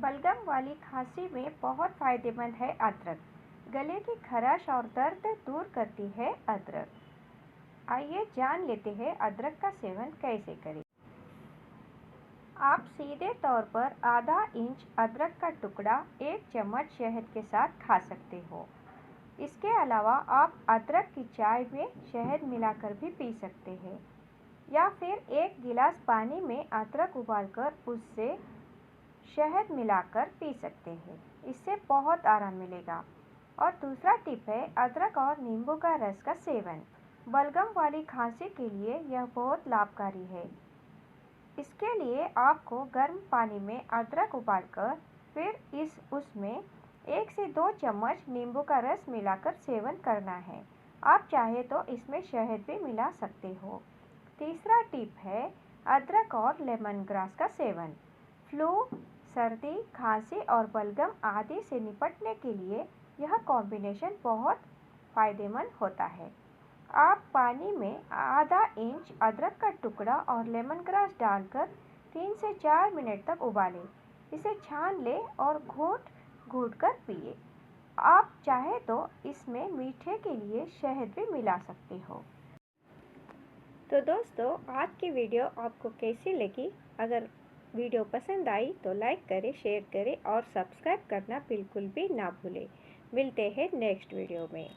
बलगम वाली खांसी में बहुत फायदेमंद है अदरक। गले की खराश और दर्द दूर करती है अदरक। आइए जान लेते हैं अदरक का सेवन कैसे करें। आप सीधे तौर पर आधा इंच अदरक का टुकड़ा 1 चम्मच शहद के साथ खा सकते हो। इसके अलावा आप अदरक की चाय में शहद मिलाकर भी पी सकते हैं, या फिर 1 गिलास पानी में अदरक उबालकर उससे शहद मिलाकर पी सकते हैं। इससे बहुत आराम मिलेगा। और दूसरा टिप है अदरक और नींबू का रस का सेवन। बलगम वाली खांसी के लिए यह बहुत लाभकारी है। इसके लिए आपको गर्म पानी में अदरक उबालकर फिर उसमें 1 से 2 चम्मच नींबू का रस मिलाकर सेवन करना है। आप चाहे तो इसमें शहद भी मिला सकते हो। तीसरा टिप है अदरक और लेमन ग्रास का सेवन। फ्लू, सर्दी, खांसी और बलगम आदि से निपटने के लिए यह कॉम्बिनेशन बहुत फायदेमंद होता है। आप पानी में आधा इंच अदरक का टुकड़ा और लेमन ग्रास डालकर 3 से 4 मिनट तक उबालें। इसे छान लें और घूंट कर पिए। आप चाहे तो इसमें मीठे के लिए शहद भी मिला सकते हो। तो दोस्तों, आज की वीडियो आपको कैसी लगी? अगर वीडियो पसंद आई तो लाइक करें, शेयर करें और सब्सक्राइब करना बिल्कुल भी ना भूलें। मिलते हैं नेक्स्ट वीडियो में।